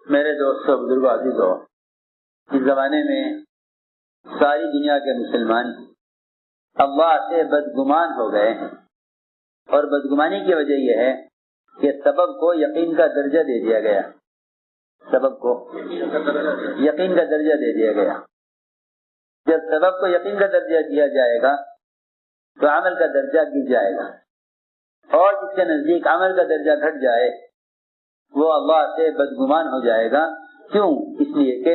میرے دوستوں بزرگوں عزیزوں، اس زمانے میں ساری دنیا کے مسلمان اللہ سے بدگمان ہو گئے ہیں، اور بدگمانی کی وجہ یہ ہے کہ سبب کو یقین کا درجہ دے دیا گیا، سبب کو یقین کا درجہ دے دیا گیا۔ جب سبب کو یقین کا درجہ دیا جائے گا تو عمل کا درجہ گر جائے گا، اور جس کے نزدیک عمل کا درجہ گھٹ جائے وہ اللہ سے بدگمان ہو جائے گا۔ کیوں؟ اس لیے کہ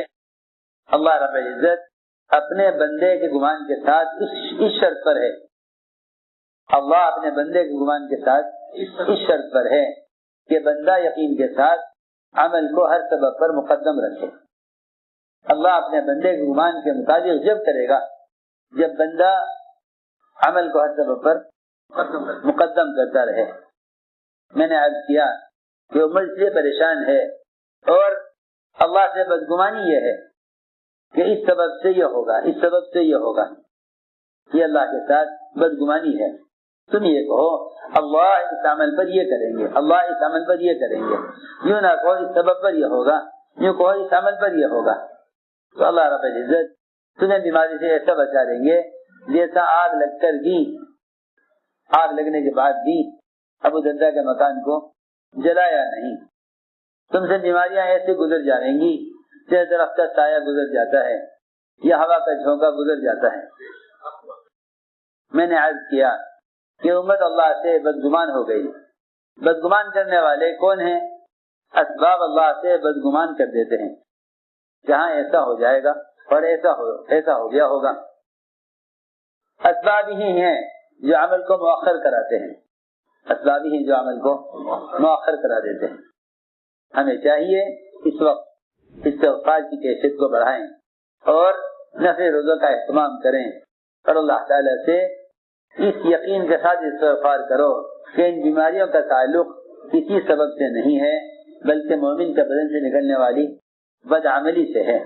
اللہ رب العزت اپنے بندے کے گمان کے ساتھ اس شرط پر ہے، اللہ اپنے بندے کے گمان کے ساتھ اس شرط پر ہے کہ بندہ یقین کے ساتھ عمل کو ہر سبب پر مقدم رکھے۔ اللہ اپنے بندے کے گمان کے مطابق جب کرے گا جب بندہ عمل کو ہر سبب پر مقدم کرتا رہے۔ میں نے عرض کیا کہ امت اس لیے پریشان ہے اور اللہ سے بدگمانی یہ ہے کہ اس سبب سے یہ ہوگا، اس سبب سے یہ ہوگا، یہ اللہ کے ساتھ بدگمانی ہے۔ تم یہ کہو اللہ اس عمل پر یہ کریں گے، اللہ اس عمل پر یہ کریں گے، یوں نہ کہو اس سبب پر یہ ہوگا، یوں کہو اس عمل پر یہ ہوگا، تو اللہ رب العزت تمہیں بیماری سے ایسا بچا دیں گے جیسا آگ لگ کر بھی، آگ لگنے کے بعد بھی ابو درداء کے مکان کو جلایا نہیں۔ تم سے بیماریاں ایسے گزر جائیں گی جیسے درخت کا سایہ گزر جاتا ہے یا ہوا کا جھونکا گزر جاتا ہے۔ میں نے عرض کیا کہ امت اللہ سے بدگمان ہو گئی۔ بدگمان کرنے والے کون ہیں؟ اسباب اللہ سے بدگمان کر دیتے ہیں، جہاں ایسا ہو جائے گا اور ایسا ہو گیا ہوگا۔ اسباب ہی ہیں جو عمل کو مؤخر کراتے ہیں، اسباب ہی جو عمل کو مؤخر کرا دیتے ہیں۔ ہمیں چاہیے اس وقت استغفار کی کیفیت کو بڑھائیں اور نفل روزوں کا اہتمام کریں، اور اللہ تعالیٰ سے اس یقین کے ساتھ استغفار کرو کہ ان بیماریوں کا تعلق کسی سبب سے نہیں ہے بلکہ مومن کے بدن سے نکلنے والی بدعملی سے ہے۔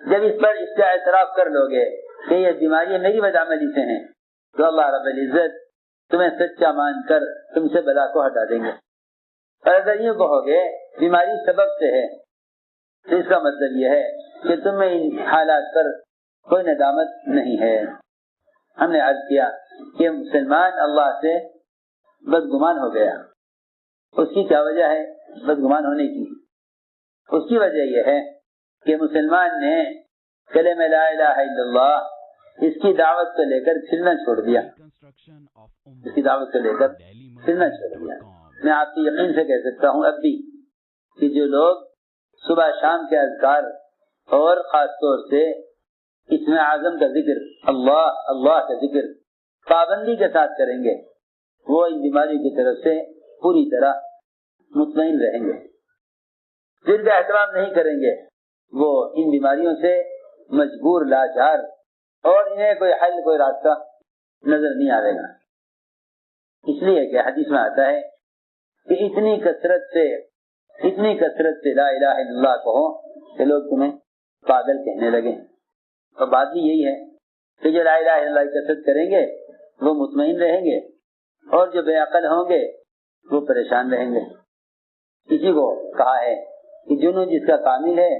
جب اس کا اعتراف کر لو گے کہ یہ بیماری میری بدعملی سے ہیں تو اللہ رب العزت تمہیں سچا مان کر تم سے بلا کو ہٹا دیں گے۔ اور اگر یوں کہو گے بیماری سبب سے ہے تو اس کا مطلب یہ ہے کہ تمہیں ان حالات پر کوئی ندامت نہیں ہے۔ ہم نے عرض کیا کہ مسلمان اللہ سے بدگمان ہو گیا۔ اس کی کیا وجہ ہے بدگمان ہونے کی؟ اس کی وجہ یہ ہے کہ مسلمان نے کلمہ لا الہ الا اللہ اس کی دعوت کو لے کر پھرنا چھوڑ دیا، اس کی دعوت کو لے کر پھرنا چھوڑ دیا۔ میں آپ کی یقین سے کہہ سکتا ہوں اب بھی کہ جو لوگ صبح شام کے اذکار اور خاص طور سے اسم اعظم کا ذکر، اللہ اللہ کا ذکر پابندی کے ساتھ کریں گے وہ ان بیماریوں کی طرف سے پوری طرح مطمئن رہیں گے۔ جن کا اہتمام نہیں کریں گے وہ ان بیماریوں سے مجبور لاچار، اور انہیں کوئی حل کوئی راستہ نظر نہیں آئے گا۔ اس لیے کہ حدیث میں آتا ہے کہ اتنی کثرت سے لا الہ الا اللہ کہو کہ لوگ تمہیں پاگل کہنے لگے۔ اور بات بھی یہی ہے کہ جو لا الہ الا اللہ کی کثرت کریں گے وہ مطمئن رہیں گے، اور جو بے عقل ہوں گے وہ پریشان رہیں گے۔ کسی کو کہا ہے کہ جنون جس کا کامل ہے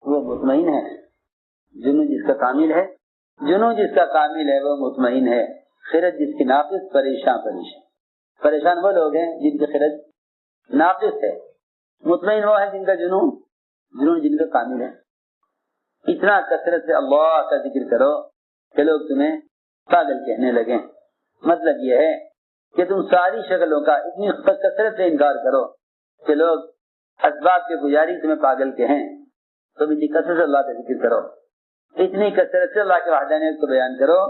وہ مطمئن ہے، جنون جس کا کامل ہے وہ مطمئن ہے، خرد جس کی ناقص پریشان۔ پریشان وہ لوگ ہیں جن کی خرد ناقص ہے، مطمئن وہ ہے جن کا جنون جن کا کامل ہے۔ اتنا کثرت سے اللہ کا ذکر کرو کہ لوگ تمہیں پاگل کہنے لگیں۔ مطلب یہ ہے کہ تم ساری شکلوں کا اتنی کثرت سے انکار کرو کہ لوگ اسباب کے پجاری تمہیں پاگل کہیں، تم اتنی کثرت سے اللہ کا ذکر کرو، اتنی کثرت سے اللہ کے وحدانیت کو بیان کرو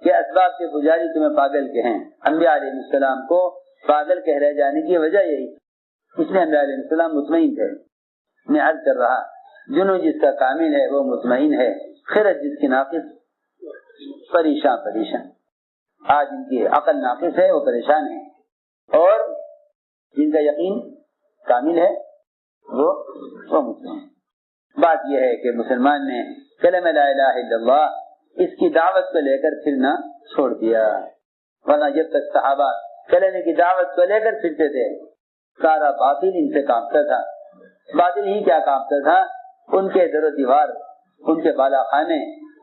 کہ اسباب کے پجاری تمہیں پاگل کہیں۔ انبیاء علیہ السلام کو پاگل کہہ رہے جانے کی وجہ یہی، اس لیے انبیاء علیہ السلام مطمئن تھے۔ میں عرض کر رہا جنوں جس کا کامل ہے وہ مطمئن ہے، خرد جس کی ناقص پریشان۔ آج ان کی عقل ناقص ہے وہ پریشان ہے، اور جن کا یقین کامل ہے وہ مطمئن۔ بات یہ ہے کہ مسلمان نے کلمہ لا الہ الا اللہ اس کی دعوت کو لے کر پھرنا چھوڑ دیا، ورنہ جب تک صحابہ کلمے کی دعوت کو لے کر پھرتے تھے سارا باطل ان سے کانپتا تھا، باطل ہی کیا کانپتا تھا، ان کے در و دیوار، ان کے بالا خانے،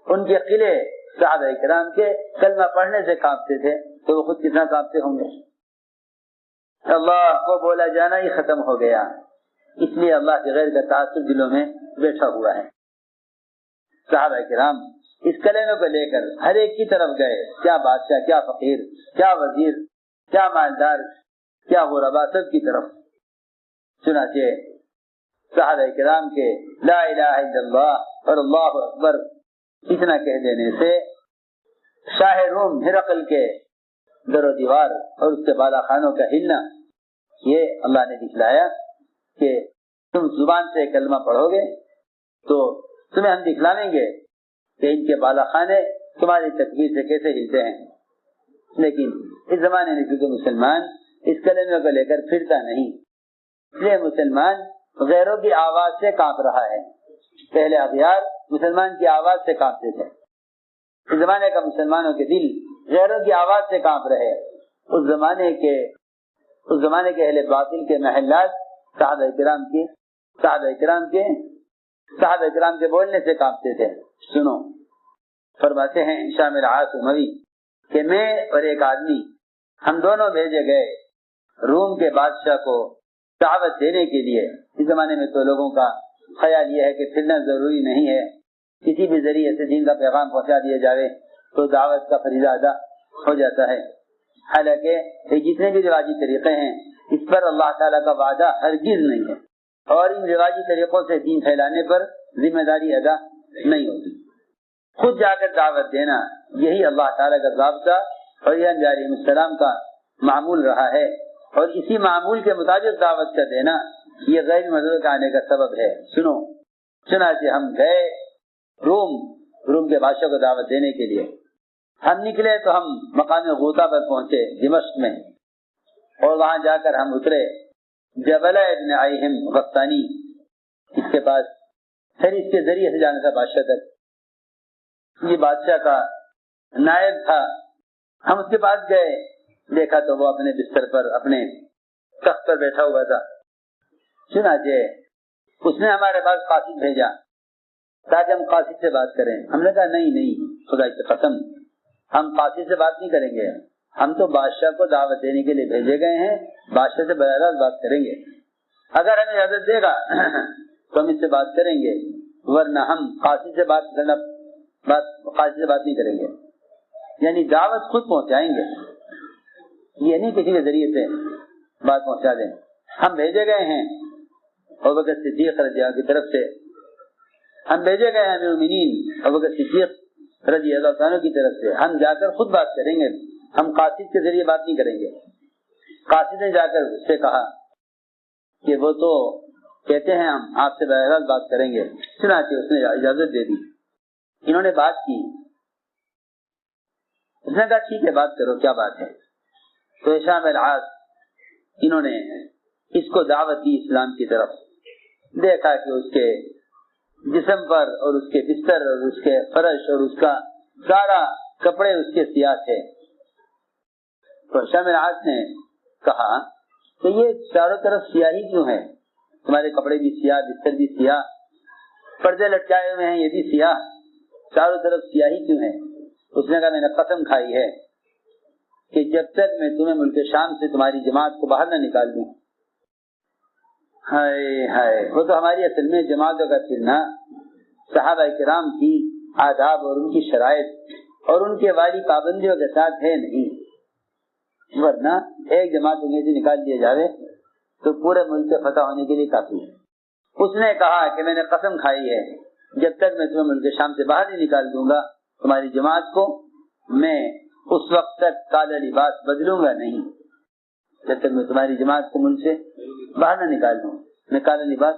ان کے قلعے صحابہ کرام کے کلمہ پڑھنے سے کانپتے تھے، تو وہ خود کتنا کانپتے ہوں گے۔ اللہ کو بولا جانا ہی ختم ہو گیا، اس لیے اللہ کے غیر کا تعصب دلوں میں بیٹھا ہوا ہے۔ صحابہ کرام اس کلمے کو لے کر ہر ایک کی طرف گئے، کیا بادشاہ، کیا فقیر، کیا وزیر، کیا مالدار، کیا غربا، سب کی طرف۔ چنانچہ صحابہ کرام کے لا الہ الا اللہ اور اللہ اکبر اتنا کہہ دینے سے شاہ روم ہرقل کے در و دیوار اور اس کے بالا خانوں کا ہلنا، یہ اللہ نے دکھلایا کہ تم زبان سے کلمہ پڑھو گے تو تمہیں ہم دکھلائیں گے کہ ان کے بالا خانے تمہاری تکبیر سے کیسے ہلتے ہیں۔ لیکن اس زمانے میں کیونکہ مسلمان اس کلمے کو لے کر پھرتا نہیں، اس لیے مسلمان غیروں کی آواز سے کانپ رہا ہے۔ پہلے اغیار مسلمان کی آواز سے کانپتے تھے، اس زمانے کا مسلمانوں کے دل غیروں کی آواز سے کانپ رہے۔ اس زمانے کے اہل باطل کے محلات صحابہ کرام کے بولنے سے کانپتے تھے۔ سنو، فرماتے ہیں ہشام العاص اموی کہ میں اور ایک آدمی، ہم دونوں بھیجے گئے روم کے بادشاہ کو دعوت دینے کے لیے۔ اس زمانے میں تو لوگوں کا خیال یہ ہے کہ پھرنا ضروری نہیں ہے، کسی بھی ذریعے سے دین کا پیغام پہنچا دیا جائے تو دعوت کا فریضہ ادا ہو جاتا ہے۔ حالانکہ یہ جتنے بھی رواجی طریقے ہیں اس پر اللہ تعالیٰ کا وعدہ ہرگز نہیں ہے، اور ان رواجی طریقوں سے دین پھیلانے پر ذمہ داری ادا نہیں ہوتی۔ خود جا کر دعوت دینا یہی اللہ تعالیٰ کا ضابطہ اور یہ انبیاء علیہ السلام کا معمول رہا ہے، اور اسی معمول کے مطابق دعوت کا دینا یہ غیر مدعو کے آنے کا سبب ہے۔ سنو، چنانچہ ہم گئے روم کے بادشاہ کو دعوت دینے کے لیے۔ ہم نکلے تو ہم مقام غوطہ پر پہنچے دمشق میں، اور وہاں جا کر ہم اترے جبل ابن ایہم غسانی، اس کے پاس پھر اس کے ذریعے سے جانا تھا بادشاہ تک۔ یہ بادشاہ کا نائب تھا۔ ہم اس کے پاس گئے، دیکھا تو وہ اپنے بستر پر اپنے تخت پر بیٹھا ہوا تھا۔ چنانچہ اس نے ہمارے پاس قاصد بھیجا تاکہ ہم قاصد سے بات کریں۔ ہم نے کہا نہیں، خدا کی قسم ہم قاصد سے بات نہیں کریں گے، ہم تو بادشاہ کو دعوت دینے کے لیے بھیجے گئے ہیں، بادشاہ سے براہ راست بات کریں گے۔ اگر ہمیں اجازت دے گا تو ہم اس سے بات کریں گے، ورنہ ہم قاصد سے بات نہیں کریں گے۔ یعنی دعوت خود پہنچائیں گے، یہ نہیں کسی کے ذریعے سے بات پہنچا دیں۔ ہم بھیجے گئے ہیں ابوبکر صدیق رضی اللہ عنہ کی طرف سے، ہم بھیجے گئے ہیں امیر المؤمنین ابوبکر صدیق رضی اللہ عنہ کی طرف سے، ہم جا کر خود بات کریں گے، ہم قاصد کے ذریعے بات نہیں کریں گے۔ قاصد نے جا کر اس سے کہا کہ وہ تو کہتے ہیں ہم آپ سے براہ راست بات کریں گے۔ چنانچہ اس نے اجازت دے دی، انہوں نے بات کی۔ اس نے کہا ٹھیک ہے بات کرو، کیا بات ہے؟ تو ہشام العاص انہوں نے اس کو دعوت دی اسلام کی طرف۔ دیکھا کہ اس کے جسم پر اور اس کے بستر اور اس کے فرش اور اس کا سارا کپڑے اس کے سیاہ تھے۔ تو ہشام العاص نے کہا کہ یہ چاروں طرف سیاہی کیوں ہے؟ تمہارے کپڑے بھی سیاہ، بستر بھی سیاہ، پردے لٹکائے ہوئے ہیں یہ بھی سیاہ، چاروں طرف سیاہی کیوں ہے؟ اس نے کہا میں نے قسم کھائی ہے کہ جب تک میں تمہیں ملک شام سے تمہاری جماعت کو باہر نہ نکال دوں۔ ہائے ہائے، وہ تو ہماری اصل میں جماعتوں کا پھرنا صحابہ کرام کی آداب اور ان کی شرائط اور ان کے والی پابندیوں کے ساتھ ہے نہیں، ورنہ ایک جماعت انہیں سے نکال دیا جاوے تو پورے ملک سے فتح ہونے کے لیے کافی ہے۔ اس نے کہا کہ میں نے قسم کھائی ہے جب تک میں تمہیں ملک شام سے باہر نہیں نکال دوں گا تمہاری جماعت کو، میں اس وقت تک کالا لباس بدلوں گا نہیں، جب تک میں تمہاری جماعت کو ملک سے باہر نہ نکال دوں میں کالا لباس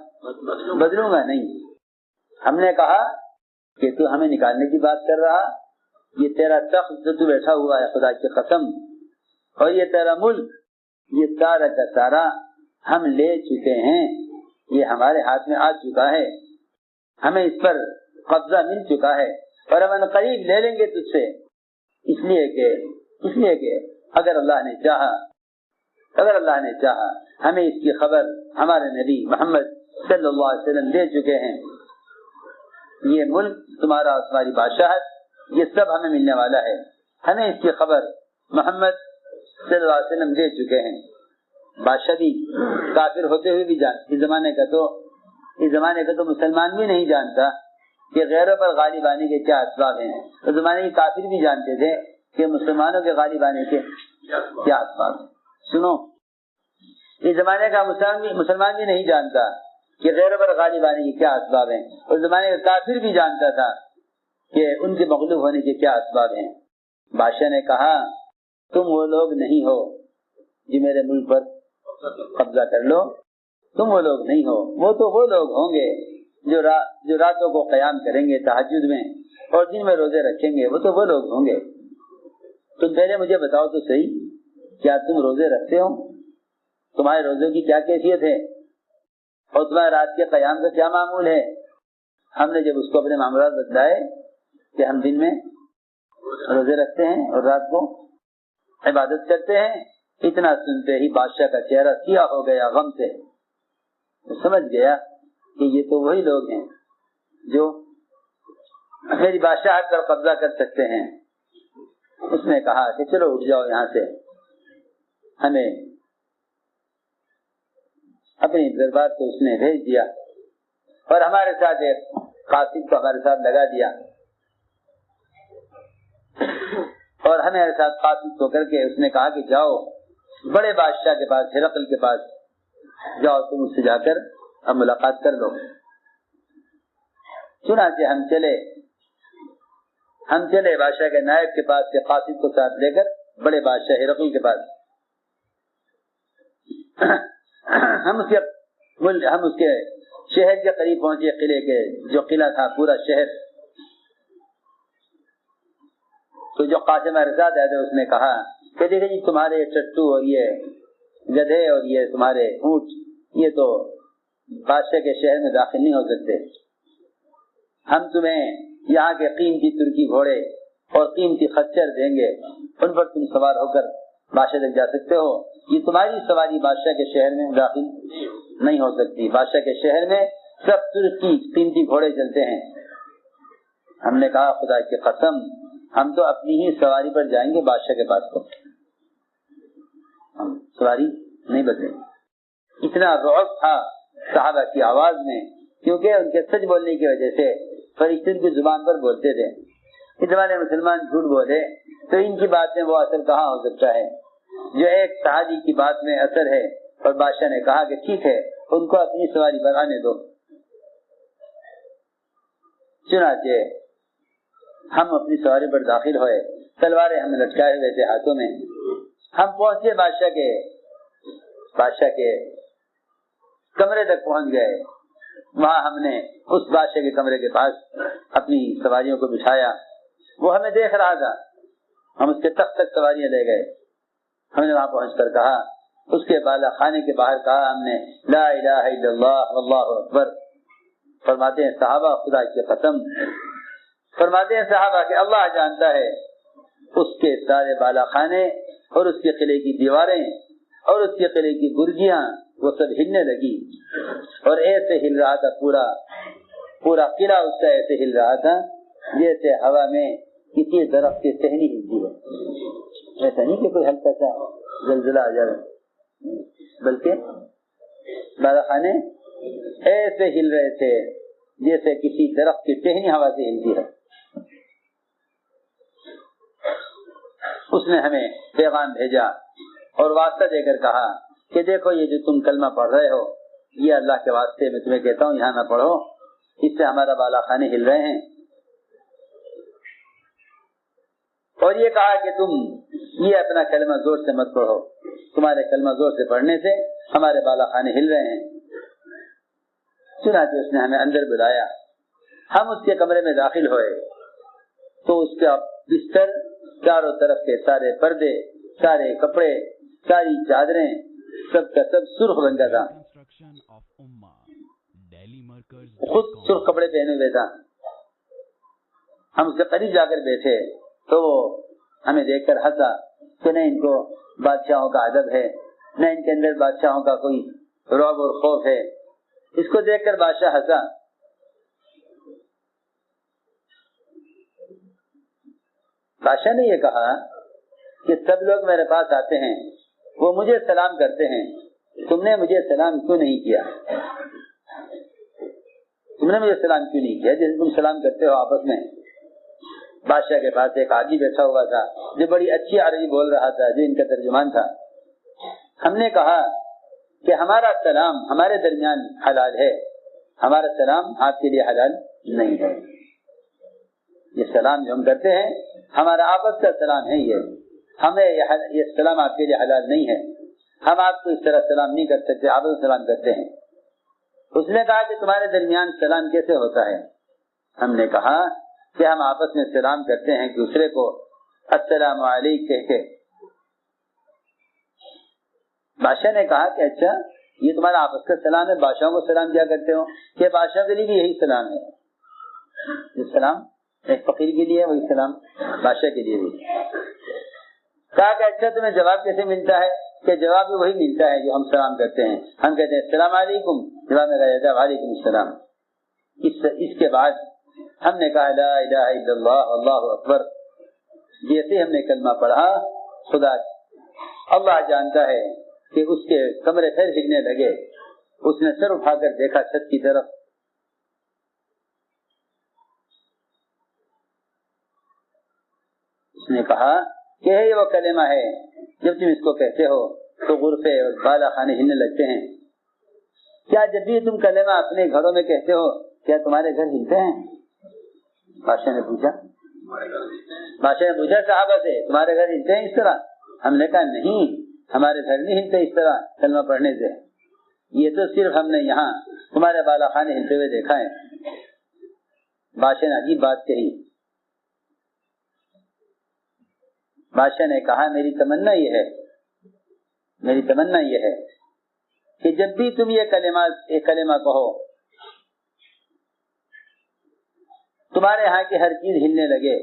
بدلوں گا نہیں۔ ہم نے کہا کہ تو ہمیں نکالنے کی بات کر رہا، یہ تیرا تخت جو تو بیٹھا ہوا ہے خدا کی قسم، اور یہ تیرا ملک، یہ سارا کا سارا ہم لے چکے ہیں، یہ ہمارے ہاتھ میں آ چکا ہے، ہمیں اس پر قبضہ مل چکا ہے، اور ہم قریب لے لیں گے تجھ سے، اس لیے کہ اگر اللہ نے چاہا ہمیں اس کی خبر ہمارے نبی محمد صلی اللہ علیہ وسلم دے چکے ہیں، یہ ملک تمہارا اور تمہاری بادشاہت یہ سب ہمیں ملنے والا ہے، ہمیں اس کی خبر محمد صلی اللہ علیہ وسلم دے چکے ہیں۔ بادشاہ بھی کافر ہوتے ہوئے بھی اس زمانے کا تو مسلمان بھی نہیں جانتا کہ غیروں پر غالب آنے کے کیا اسباب ہیں، اس زمانے کے کافر بھی جانتے تھے کہ مسلمانوں کے غالب آنے کے کیا اسباب ہیں۔ سنو، اس زمانے کا مسلمان بھی نہیں جانتا کہ غیروں پر غالب آنے کے کیا اسباب ہیں، اس زمانے کا کافر بھی جانتا تھا کہ ان کے مغلوب ہونے کے کیا اسباب ہیں۔ بادشاہ نے کہا تم وہ لوگ نہیں ہو جو میرے ملک پر قبضہ کر لو، تم وہ لوگ نہیں ہو، وہ تو وہ لوگ ہوں گے جو راتوں کو قیام کریں گے تہجد میں اور دن میں روزے رکھیں گے، وہ تو وہ لوگ ہوں گے۔ تم پہلے مجھے بتاؤ تو صحیح، کیا تم روزے رکھتے ہو؟ تمہارے روزوں کی کیا کیفیت ہے اور تمہارے رات کے قیام کا کیا معمول ہے؟ ہم نے جب اس کو اپنے معاملات بتلائے کہ ہم دن میں روزے رکھتے ہیں اور رات کو عبادت کرتے ہیں، اتنا سنتے ہی بادشاہ کا چہرہ سیاہ ہو گیا غم سے۔ وہ سمجھ گیا کہ یہ تو وہی لوگ ہیں جو میری بادشاہت پر قبضہ کر سکتے ہیں۔ اس نے کہا کہ چلو اٹھ جاؤ یہاں سے، ہمیں اپنی دربار کو اس نے بھیج دیا اور ہمارے ساتھ ایک قاصد کو ہمارے ساتھ لگا دیا اور ہمارے ساتھ قاصد کو کر کے اس نے کہا کہ جاؤ بڑے بادشاہ کے پاس، ہرقل کے پاس جاؤ، تم اس سے جا کر اب ملاقات کر لو۔ چنانچہ ہم چلے بادشاہ کے نائب کے پاس سے قاصد کو ساتھ لے کر بڑے بادشاہ ہرقل کے پاس۔ ہم اس کے شہر کے قریب پہنچے، قلعے کے جو قلعہ تھا پورا شہر، تو جو قاسم ارزاد ہے اس نے کہا کہ دیکھیں جی تمہارے ٹٹو اور یہ گدھے اور یہ تمہارے اونٹ یہ تو بادشاہ کے شہر میں داخل نہیں ہو سکتے، ہم تمہیں یہاں کے قیمتی ترکی گھوڑے اور قیمتی خچر دیں گے، ان پر تم سوار ہو کر بادشاہ تک جا سکتے ہو، یہ تمہاری سواری بادشاہ کے شہر میں داخل نہیں ہو سکتی، بادشاہ کے شہر میں سب ترکی قیمتی گھوڑے چلتے ہیں۔ ہم نے کہا خدا کی قسم ہم تو اپنی ہی سواری پر جائیں گے بادشاہ کے پاس کو، ہم سواری نہیں بدلیں گے۔ اتنا رعب تھا صحابہ کی آواز میں، کیونکہ ان کے سچ بولنے کی وجہ سے فرشتے کی زبان پر بولتے تھے۔ اس زمانے مسلمان جھوٹ بولے تو ان کی بات میں وہ اثر کہاں ہو سکتا ہے؟ جو ایک صحابی کی بات میں اثر ہے، اور بادشاہ نے کہا کہ ٹھیک ہے ان کو اپنی سواری پر آنے دو۔ چنانچہ ہم اپنی سواری پر داخل ہوئے، تلواریں ہم لٹکائے ہوئے تھے ہاتھوں میں۔ ہم پہنچے بادشاہ کے کمرے تک پہنچ گئے، وہاں ہم نے اس بادشاہ کے کمرے کے پاس اپنی سواریوں کو بٹھایا، وہ ہمیں دیکھ رہا تھا، ہم اس کے تخت تک سواریاں لے گئے۔ ہم نے وہاں پہنچ کر کہا، اس کے بالا خانے کے باہر کہا ہم نے لا الہ الا اللہ واللہ اکبر۔ فرماتے ہیں صحابہ خدا کی قسم، فرماتے ہیں صحابہ کہ اللہ جانتا ہے اس کے سارے بالا خانے اور اس کے قلعے کی دیواریں اور اس کے قلعے کی برجیاں وہ سب ہلنے لگی، اور ایسے ہل رہا تھا پورا قلعہ اس کا ایسے ہل رہا تھا جیسے ہوا میں کسی درخت کی ٹہنی ہلتی ہے۔ ایسا نہیں کہ کوئی ہلکا سا زلزلہ آ جائے، بلکہ بالا خانے ایسے ہل رہے تھے جیسے کسی درخت کی ٹہنی ہوا سے ہلتی ہے۔ اس نے ہمیں پیغام بھیجا اور واسطہ دے کر کہا کہ دیکھو یہ جو تم کلمہ پڑھ رہے ہو یہ اللہ کے واسطے میں تمہیں کہتا ہوں یہاں نہ پڑھو، اس سے ہمارا بالا خانے ہل رہے ہیں۔ اور یہ کہا کہ تم یہ اپنا کلمہ زور سے مت پڑھو، تمہارے کلمہ زور سے پڑھنے سے ہمارے بالا خانے ہل رہے ہیں۔ چنانچہ اس نے ہمیں اندر بلایا، ہم اس کے کمرے میں داخل ہوئے تو اس کا بستر، چاروں طرف کے سارے پردے، سارے کپڑے، ساری چادریں، سب کا سب سرخ رنگ کا تھا، خود سرخ کپڑے پہنے ہوئے تھا۔ ہم اس کے قریب جا کر بیٹھے تو وہ ہمیں دیکھ کر ہنسا کہ نہ ان کو بادشاہوں کا ادب ہے، نہ ان کے اندر بادشاہوں کا کوئی رعب اور خوف ہے۔ اس کو دیکھ کر بادشاہ ہنسا. بادشاہ نے یہ کہا کہ سب لوگ میرے پاس آتے ہیں, وہ مجھے سلام کرتے ہیں, تم نے مجھے سلام کیوں نہیں کیا؟ تم نے مجھے سلام کیوں نہیں کیا جیسے تم سلام کرتے ہو آپس میں؟ بادشاہ کے پاس ایک آدمی بیٹھا ہوا تھا جو بڑی اچھی عربی بول رہا تھا, جو ان کا ترجمان تھا. ہم نے کہا کہ ہمارا سلام ہمارے درمیان حلال ہے, ہمارا سلام آپ کے لیے حلال نہیں ہے. یہ سلام جو ہم کرتے ہیں ہمارا آپس کا سلام ہے, ہمیں یہ سلام آپ کے لیے حلال نہیں ہے. ہم آپ کو اس طرح سلام نہیں کر سکتے, آپ سلام کرتے ہیں. اس نے کہا کہ تمہارے درمیان سلام کیسے ہوتا ہے؟ ہم نے کہا کہ ہم آپس میں سلام کرتے ہیں دوسرے کو السلام علیکم کہہ کے. بادشاہ نے کہا کہ اچھا یہ تمہارا آپس کا سلام ہے, بادشاہوں کو سلام کیا کرتے ہو؟ کہ بادشاہ کے لیے بھی یہی سلام ہے. یہ سلام ایک فقیر کے لیے, وہی سلام بادشاہ کے لیے بھی. کہا کہ اچھا تمہیں جواب کیسے ملتا ہے؟ کہ جواب بھی وہی ملتا ہے جو ہم سلام کرتے ہیں. ہم کہتے ہیں السلام علیکم, جواب میں کہا وعلیکم السلام. اس کے بعد ہم نے کہا لا الہ الا اللہ اللہ اکبر. جیسے ہم نے کلمہ پڑھا, خدا اللہ جانتا ہے کہ اس کے کمرے پھر ہلنے لگے. اس نے سر اٹھا کر دیکھا چھت کی طرف. اس نے کہا کہ یہ وہ کلمہ ہے جب تم اس کو کہتے ہو تو غرفے اور بالا خانے ہلنے لگتے ہیں. کیا جب بھی تم کلمہ اپنے گھروں میں کہتے ہو کیا تمہارے گھر ہلتے ہیں؟ بادشاہ نے پوچھا. بادشاہ نے پوچھا صحابہ سے تمہارے گھر ہلتے ہیں اس طرح؟ ہم نے کہا نہیں, ہمارے گھر نہیں ہلتے اس طرح کلمہ پڑھنے سے. یہ تو صرف ہم نے یہاں تمہارے بالا خانے ہلتے ہوئے دیکھا ہے. بادشاہ نے عجیب بات کہی. بادشاہ نے کہا میری تمنا یہ ہے کہ جب بھی تم یہ کلمہ کہو تمہارے یہاں کی ہر چیز ہلنے لگے,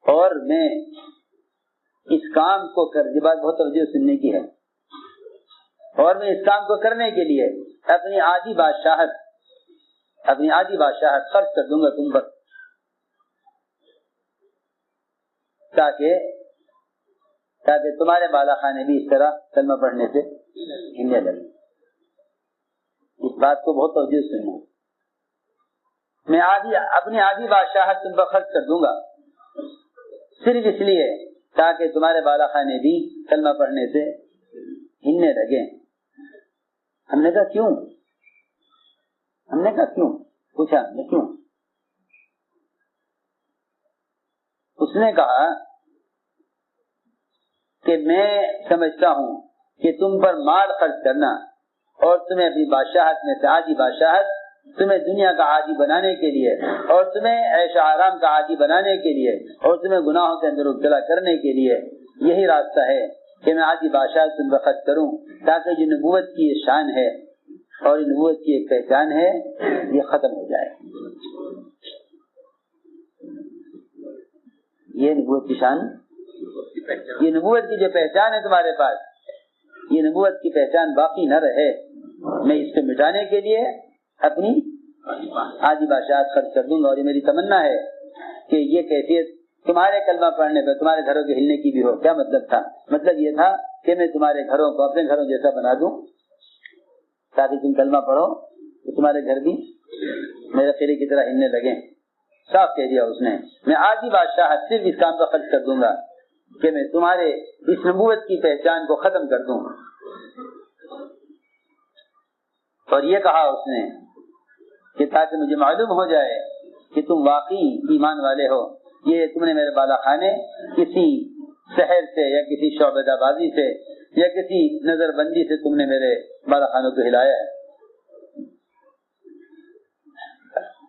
اور میں اس کام کو یہ بات بہت توجہ سننے کی ہے, اور میں اس کام کو کرنے کے لیے اپنی آدھی بادشاہت خرچ کر دوں گا تم پر, تاکہ تمہارے بالا خانے بھی اس طرح کلمہ پڑھنے سے ہلنے لگے. اس بات کو بہت توجہ سننا. میں اپنی آدھی بادشاہت تم پر خرچ کر دوں گا صرف اس لیے تاکہ تمہارے بالا خانے بھی کلمہ پڑھنے سے ہلنے لگے. ہم نے کہا کیوں؟ پوچھا ہم نے کیوں؟ اس نے کہا کہ میں سمجھتا ہوں کہ تم پر مال خرچ کرنا اور تمہیں اپنی بادشاہت میں سے آدھی بادشاہت تمہیں دنیا کا عادی بنانے کے لیے اور تمہیں عیش آرام کا عادی بنانے کے لیے اور تمہیں گناہوں کے اندر مبتلا کرنے کے لیے یہی راستہ ہے کہ میں آدھی بادشاہت تم پر خرچ کروں, تاکہ جو نبوت کی یہ شان ہے اور نبوت کی ایک پہچان ہے یہ ختم ہو جائے. یہ نبوت کی شان, یہ نبوت کی جو پہچان ہے تمہارے پاس, یہ نبوت کی پہچان باقی نہ رہے. میں اس کو مٹانے کے لیے اپنی آدھی بادشاہت خرچ کر دوں گا. اور یہ میری تمنا ہے کہ یہ کیفیت تمہارے کلمہ پڑھنے پہ تمہارے گھروں کے ہلنے کی بھی ہو. کیا مطلب تھا؟ مطلب یہ تھا کہ میں تمہارے گھروں کو اپنے گھروں جیسا بنا دوں, تاکہ تم کلمہ پڑھو تو تمہارے گھر بھی میرے قلعے کی طرح ہلنے لگیں. صاف کہہ دیا اس نے, میں آدھی بادشاہت صرف اس کام پر خرچ کر دوں گا کہ میں تمہارے اس نبوت کی پہچان کو ختم کر دوں. اور یہ کہا اس نے کہ تاکہ مجھے معلوم ہو جائے کہ تم واقعی ایمان والے ہو. یہ تم نے میرے بالا خانے کسی سحر سے یا کسی شعبدہ بازی سے یا کسی نظر بندی سے تم نے میرے بالا خانوں کو ہلایا ہے.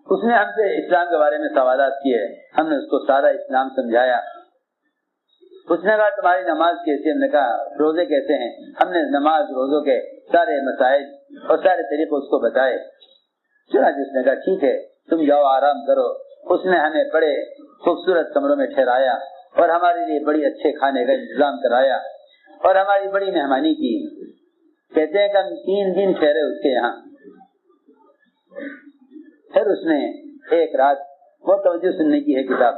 اس نے ہم سے اسلام کے بارے میں سوالات کیے, ہم نے اس کو سارا اسلام سمجھایا. اس نے کہا تمہاری نماز کیسے؟ ہم نے کہا روزے کیسے ہیں؟ ہم نے نماز روزوں کے سارے مسائل اور سارے طریقے اس کو بتائے. چنانچہ اس نے کہا ٹھیک ہے تم جاؤ آرام کرو. اس نے ہمیں بڑے خوبصورت کمروں میں ٹھہرایا اور ہمارے لیے بڑی اچھے کھانے کا انتظام کرایا اور ہماری بڑی مہمانی کی. کہتے ہیں کہ ہم 3 دن ٹھہرے اس کے یہاں. پھر اس نے ایک رات وہ توجہ سننے کی ہے کتاب.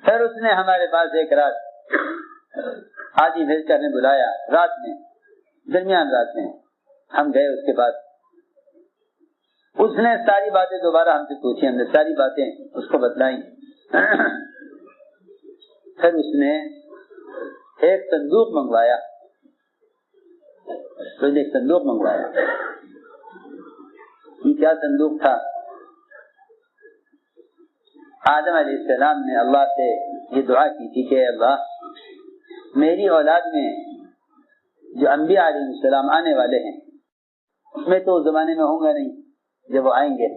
پھر اس نے ہمارے پاس ایک رات حاجی بھیج کر نے بلایا رات میں, درمیان رات میں. ہم گئے اس کے پاس. اس نے ساری باتیں دوبارہ ہم سے پوچھی, ہم نے ساری باتیں اس کو بتلائیں. پھر اس نے ایک صندوق منگوایا, ایک صندوق منگوایا. یہ کیا صندوق تھا؟ آدم علیہ السلام نے اللہ سے یہ دعا کی تھی کہ اللہ میری اولاد میں جو انبیاء علیہ السلام آنے والے ہیں, میں تو اس زمانے میں ہوں گا نہیں, جب وہ آئیں گے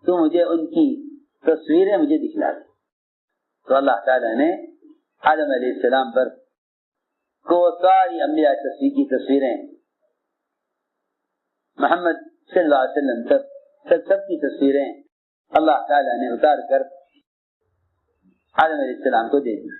تو مجھے ان کی تصویریں مجھے دکھلا دیں. تو اللہ تعالیٰ نے آدم علیہ السلام پر کو ساری انبیاء کی تصویریں, محمد صلی اللہ علیہ وسلم سب کی تصویریں اللہ تعالیٰ نے اتار کر آدم علیہ السلام کو دے دی.